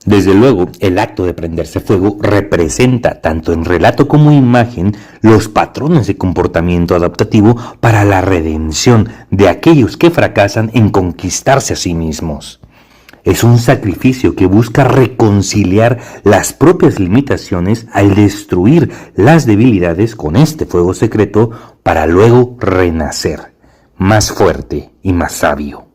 Desde luego, el acto de prenderse fuego representa, tanto en relato como imagen, los patrones de comportamiento adaptativo para la redención de aquellos que fracasan en conquistarse a sí mismos. Es un sacrificio que busca reconciliar las propias limitaciones al destruir las debilidades con este fuego secreto para luego renacer, más fuerte y más sabio.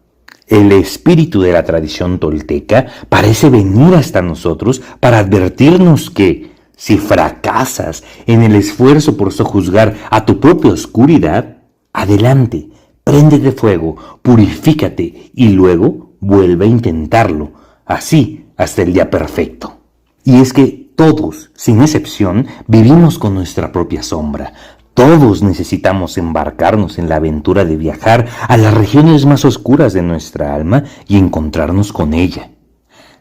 El espíritu de la tradición tolteca parece venir hasta nosotros para advertirnos que, si fracasas en el esfuerzo por sojuzgar a tu propia oscuridad, adelante, préndete fuego, purifícate y luego vuelve a intentarlo, así hasta el día perfecto. Y es que todos, sin excepción, vivimos con nuestra propia sombra. Todos necesitamos embarcarnos en la aventura de viajar a las regiones más oscuras de nuestra alma y encontrarnos con ella.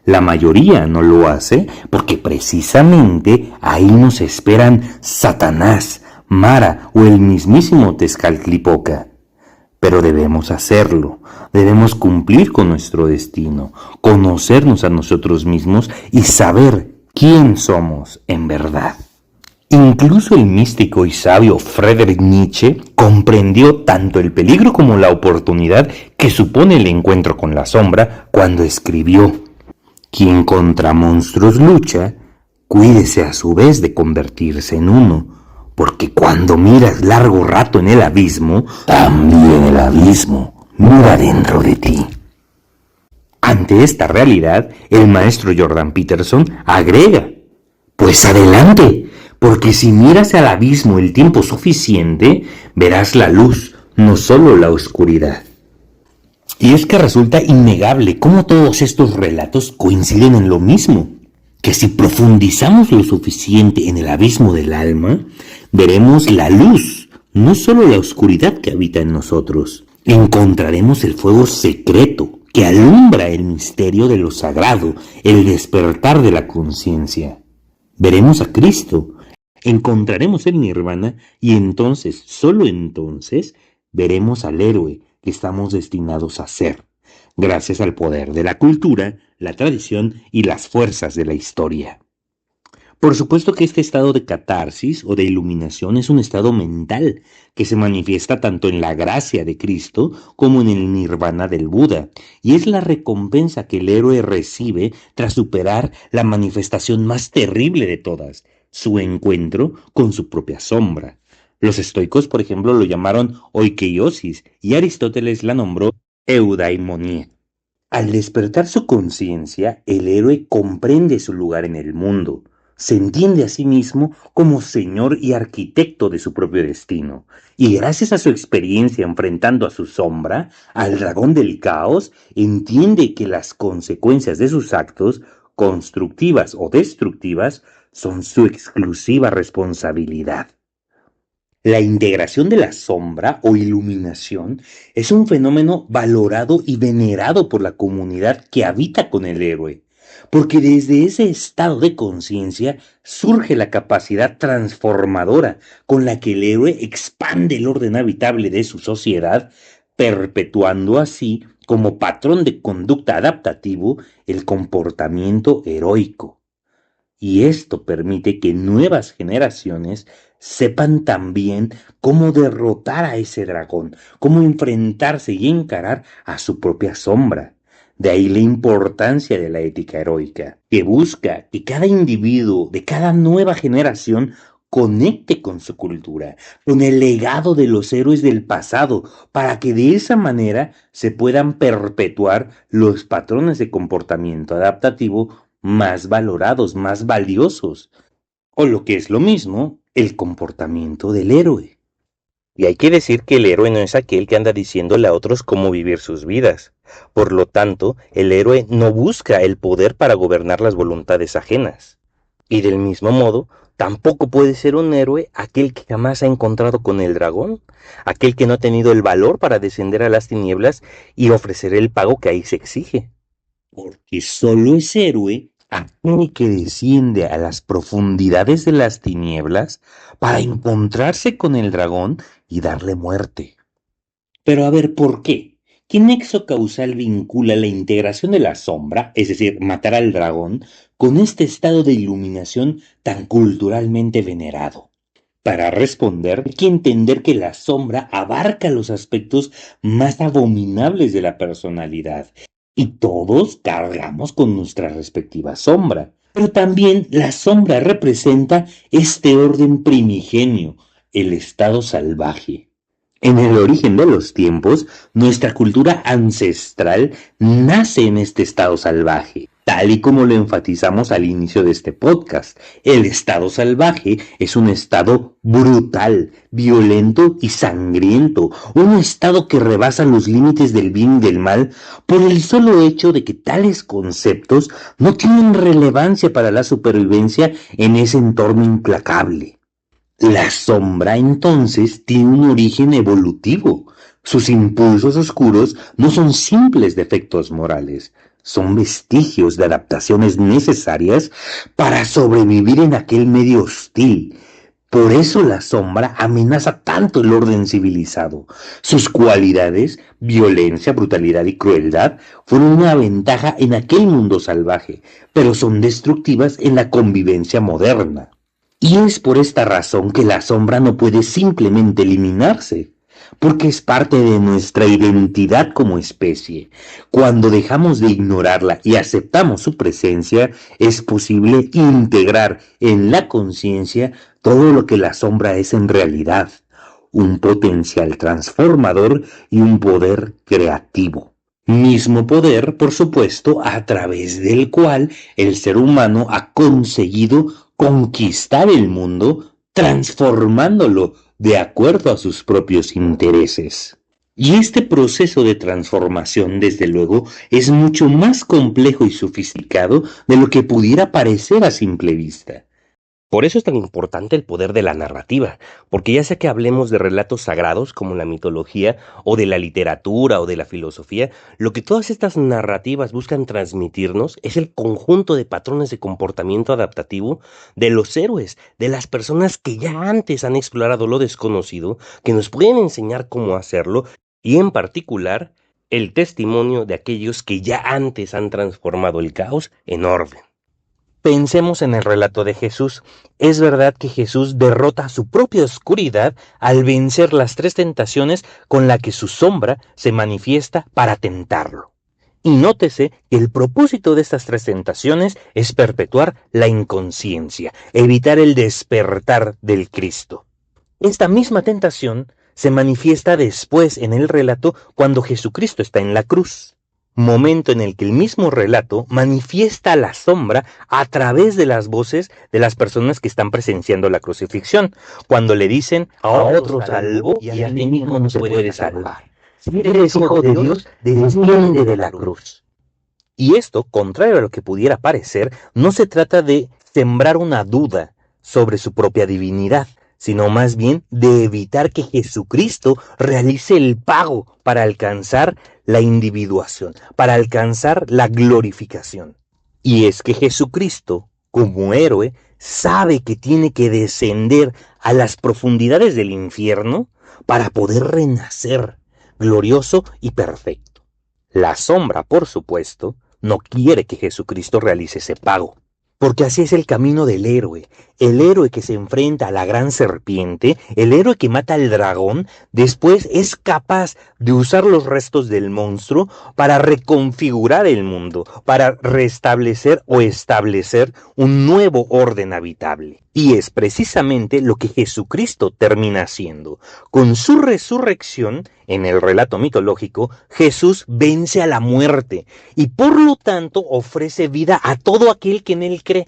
La mayoría no lo hace porque precisamente ahí nos esperan Satanás, Mara o el mismísimo Tezcatlipoca. Pero debemos hacerlo, debemos cumplir con nuestro destino, conocernos a nosotros mismos y saber quién somos en verdad. Incluso el místico y sabio Friedrich Nietzsche comprendió tanto el peligro como la oportunidad que supone el encuentro con la sombra cuando escribió: «Quien contra monstruos lucha, cuídese a su vez de convertirse en uno, porque cuando miras largo rato en el abismo, también el abismo mira dentro de ti». Ante esta realidad, el maestro Jordan Peterson agrega: «Pues adelante, porque si miras al abismo el tiempo suficiente, verás la luz, no solo la oscuridad». Y es que resulta innegable cómo todos estos relatos coinciden en lo mismo, que si profundizamos lo suficiente en el abismo del alma, veremos la luz, no solo la oscuridad que habita en nosotros. Encontraremos el fuego secreto que alumbra el misterio de lo sagrado, el despertar de la conciencia. Veremos a Cristo, encontraremos el nirvana y entonces, solo entonces, veremos al héroe que estamos destinados a ser, gracias al poder de la cultura, la tradición y las fuerzas de la historia. Por supuesto que este estado de catarsis o de iluminación es un estado mental que se manifiesta tanto en la gracia de Cristo como en el nirvana del Buda, y es la recompensa que el héroe recibe tras superar la manifestación más terrible de todas, su encuentro con su propia sombra. Los estoicos, por ejemplo, lo llamaron oikeiosis y Aristóteles la nombró eudaimonía. Al despertar su conciencia, el héroe comprende su lugar en el mundo. Se entiende a sí mismo como señor y arquitecto de su propio destino, y gracias a su experiencia enfrentando a su sombra, al dragón del caos, entiende que las consecuencias de sus actos, constructivas o destructivas, son su exclusiva responsabilidad. La integración de la sombra o iluminación es un fenómeno valorado y venerado por la comunidad que habita con el héroe, porque desde ese estado de conciencia surge la capacidad transformadora con la que el héroe expande el orden habitable de su sociedad, perpetuando así como patrón de conducta adaptativo el comportamiento heroico. Y esto permite que nuevas generaciones sepan también cómo derrotar a ese dragón, cómo enfrentarse y encarar a su propia sombra. De ahí la importancia de la ética heroica, que busca que cada individuo de cada nueva generación conecte con su cultura, con el legado de los héroes del pasado, para que de esa manera se puedan perpetuar los patrones de comportamiento adaptativo más valorados, más valiosos, o lo que es lo mismo, el comportamiento del héroe. Y hay que decir que el héroe no es aquel que anda diciéndole a otros cómo vivir sus vidas. Por lo tanto, el héroe no busca el poder para gobernar las voluntades ajenas. Y del mismo modo, tampoco puede ser un héroe aquel que jamás ha encontrado con el dragón, aquel que no ha tenido el valor para descender a las tinieblas y ofrecer el pago que ahí se exige. Porque solo es héroe aquel que desciende a las profundidades de las tinieblas para encontrarse con el dragón y darle muerte. Pero a ver, ¿por qué? ¿Qué nexo causal vincula la integración de la sombra, es decir, matar al dragón, con este estado de iluminación tan culturalmente venerado? Para responder, hay que entender que la sombra abarca los aspectos más abominables de la personalidad, y todos cargamos con nuestra respectiva sombra. Pero también la sombra representa este orden primigenio, el estado salvaje. En el origen de los tiempos, nuestra cultura ancestral nace en este estado salvaje, tal y como lo enfatizamos al inicio de este podcast. El estado salvaje es un estado brutal, violento y sangriento, un estado que rebasa los límites del bien y del mal por el solo hecho de que tales conceptos no tienen relevancia para la supervivencia en ese entorno implacable. La sombra entonces tiene un origen evolutivo. Sus impulsos oscuros no son simples defectos morales, son vestigios de adaptaciones necesarias para sobrevivir en aquel medio hostil. Por eso la sombra amenaza tanto el orden civilizado. Sus cualidades, violencia, brutalidad y crueldad, fueron una ventaja en aquel mundo salvaje, pero son destructivas en la convivencia moderna. Y es por esta razón que la sombra no puede simplemente eliminarse, porque es parte de nuestra identidad como especie. Cuando dejamos de ignorarla y aceptamos su presencia, es posible integrar en la conciencia todo lo que la sombra es en realidad, un potencial transformador y un poder creativo. Mismo poder, por supuesto, a través del cual el ser humano ha conseguido conquistar el mundo, transformándolo de acuerdo a sus propios intereses. Y este proceso de transformación, desde luego, es mucho más complejo y sofisticado de lo que pudiera parecer a simple vista. Por eso es tan importante el poder de la narrativa, porque ya sea que hablemos de relatos sagrados como la mitología, o de la literatura o de la filosofía, lo que todas estas narrativas buscan transmitirnos es el conjunto de patrones de comportamiento adaptativo de los héroes, de las personas que ya antes han explorado lo desconocido, que nos pueden enseñar cómo hacerlo, y en particular, el testimonio de aquellos que ya antes han transformado el caos en orden. Pensemos en el relato de Jesús. Es verdad que Jesús derrota su propia oscuridad al vencer las 3 tentaciones con las que su sombra se manifiesta para tentarlo. Y nótese que el propósito de estas 3 tentaciones es perpetuar la inconsciencia, evitar el despertar del Cristo. Esta misma tentación se manifiesta después en el relato cuando Jesucristo está en la cruz. Momento en el que el mismo relato manifiesta la sombra a través de las voces de las personas que están presenciando la crucifixión, cuando le dicen: a otro salvo y a ti mismo no se puede salvar. Si eres hijo de Dios, desciende de la cruz. Y esto, contrario a lo que pudiera parecer, no se trata de sembrar una duda sobre su propia divinidad, sino más bien de evitar que Jesucristo realice el pago para alcanzar la individuación, para alcanzar la glorificación. Y es que Jesucristo, como héroe, sabe que tiene que descender a las profundidades del infierno para poder renacer, glorioso y perfecto. La sombra, por supuesto, no quiere que Jesucristo realice ese pago, porque así es el camino del héroe. El héroe que se enfrenta a la gran serpiente, el héroe que mata al dragón, después es capaz de usar los restos del monstruo para reconfigurar el mundo, para restablecer o establecer un nuevo orden habitable. Y es precisamente lo que Jesucristo termina haciendo. Con su resurrección, en el relato mitológico, Jesús vence a la muerte y por lo tanto ofrece vida a todo aquel que en él cree.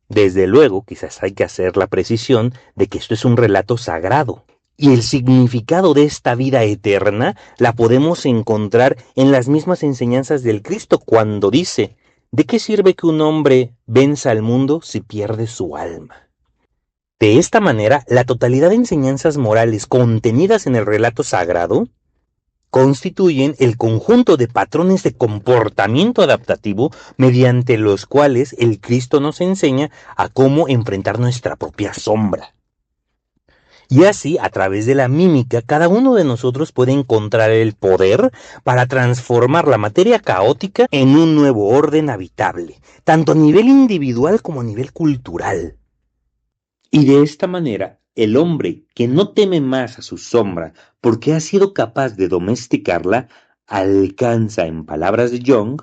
Desde luego, quizás hay que hacer la precisión de que esto es un relato sagrado. Y el significado de esta vida eterna la podemos encontrar en las mismas enseñanzas del Cristo cuando dice: ¿de qué sirve que un hombre venza al mundo si pierde su alma? De esta manera, la totalidad de enseñanzas morales contenidas en el relato sagrado constituyen el conjunto de patrones de comportamiento adaptativo mediante los cuales el Cristo nos enseña a cómo enfrentar nuestra propia sombra. Y así, a través de la mímica, cada uno de nosotros puede encontrar el poder para transformar la materia caótica en un nuevo orden habitable, tanto a nivel individual como a nivel cultural. Y de esta manera, el hombre que no teme más a su sombra porque ha sido capaz de domesticarla, alcanza, en palabras de Jung,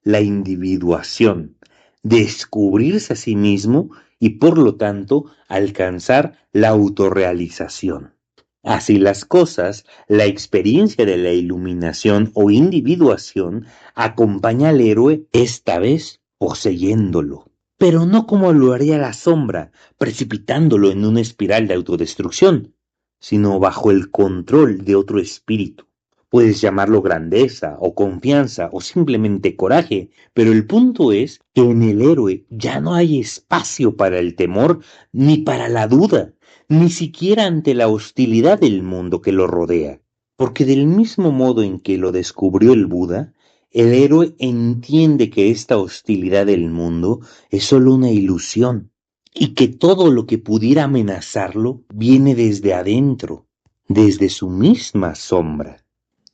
la individuación, descubrirse a sí mismo y por lo tanto alcanzar la autorrealización. Así las cosas, la experiencia de la iluminación o individuación acompaña al héroe, esta vez poseyéndolo, pero no como lo haría la sombra, precipitándolo en una espiral de autodestrucción, sino bajo el control de otro espíritu. Puedes llamarlo grandeza o confianza o simplemente coraje, pero el punto es que en el héroe ya no hay espacio para el temor ni para la duda, ni siquiera ante la hostilidad del mundo que lo rodea, porque del mismo modo en que lo descubrió el Buda, el héroe entiende que esta hostilidad del mundo es solo una ilusión y que todo lo que pudiera amenazarlo viene desde adentro, desde su misma sombra.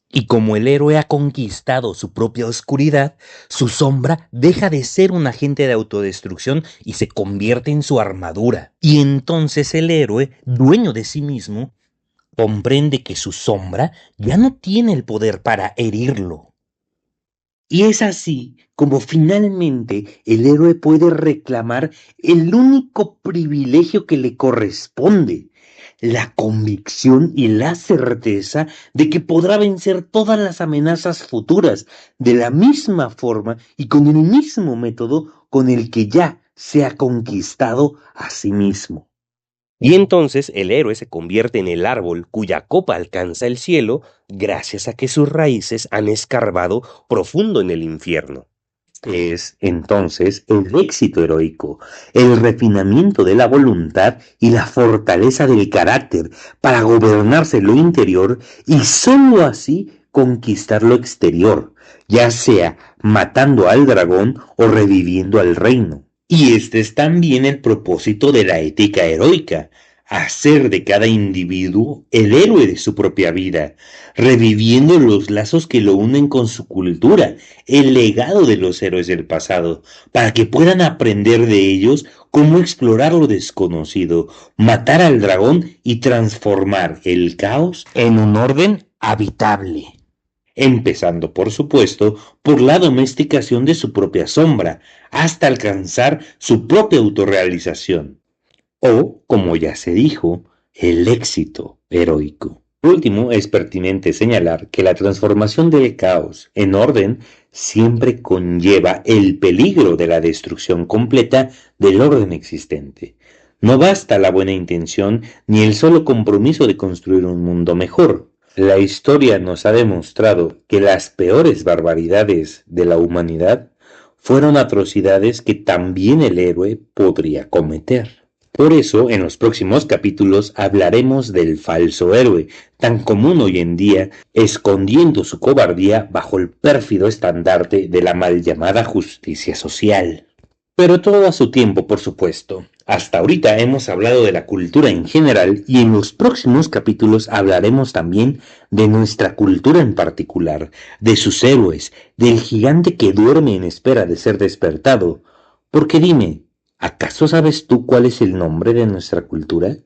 Y como el héroe ha conquistado su propia oscuridad, su sombra deja de ser un agente de autodestrucción y se convierte en su armadura. Y entonces el héroe, dueño de sí mismo, comprende que su sombra ya no tiene el poder para herirlo. Y es así como finalmente el héroe puede reclamar el único privilegio que le corresponde, la convicción y la certeza de que podrá vencer todas las amenazas futuras de la misma forma y con el mismo método con el que ya se ha conquistado a sí mismo. Y entonces el héroe se convierte en el árbol cuya copa alcanza el cielo gracias a que sus raíces han escarbado profundo en el infierno. Es entonces el éxito heroico, el refinamiento de la voluntad y la fortaleza del carácter para gobernarse lo interior y sólo así conquistar lo exterior, ya sea matando al dragón o reviviendo al reino. Y este es también el propósito de la ética heroica, hacer de cada individuo el héroe de su propia vida, reviviendo los lazos que lo unen con su cultura, el legado de los héroes del pasado, para que puedan aprender de ellos cómo explorar lo desconocido, matar al dragón y transformar el caos en un orden habitable. Empezando, por supuesto, por la domesticación de su propia sombra, hasta alcanzar su propia autorrealización. O, como ya se dijo, el éxito heroico. Por último, es pertinente señalar que la transformación del caos en orden siempre conlleva el peligro de la destrucción completa del orden existente. No basta la buena intención ni el solo compromiso de construir un mundo mejor. La historia nos ha demostrado que las peores barbaridades de la humanidad fueron atrocidades que también el héroe podría cometer. Por eso, en los próximos capítulos hablaremos del falso héroe, tan común hoy en día, escondiendo su cobardía bajo el pérfido estandarte de la mal llamada justicia social. Pero todo a su tiempo, por supuesto. Hasta ahorita hemos hablado de la cultura en general y en los próximos capítulos hablaremos también de nuestra cultura en particular, de sus héroes, del gigante que duerme en espera de ser despertado. Porque dime, ¿acaso sabes tú cuál es el nombre de nuestra cultura?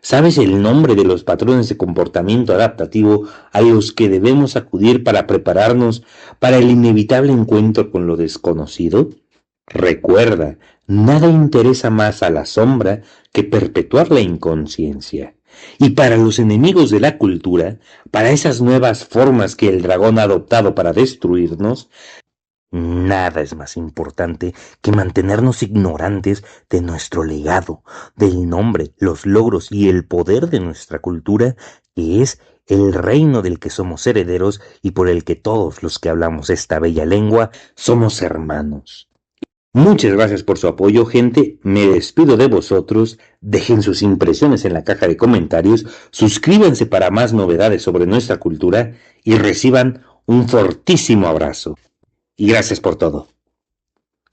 ¿Sabes el nombre de los patrones de comportamiento adaptativo a los que debemos acudir para prepararnos para el inevitable encuentro con lo desconocido? Recuerda, nada interesa más a la sombra que perpetuar la inconsciencia. Y para los enemigos de la cultura, para esas nuevas formas que el dragón ha adoptado para destruirnos, nada es más importante que mantenernos ignorantes de nuestro legado, del nombre, los logros y el poder de nuestra cultura, que es el reino del que somos herederos y por el que todos los que hablamos esta bella lengua somos hermanos. Muchas gracias por su apoyo, gente. Me despido de vosotros. Dejen sus impresiones en la caja de comentarios, suscríbanse para más novedades sobre nuestra cultura y reciban un fortísimo abrazo. Y gracias por todo.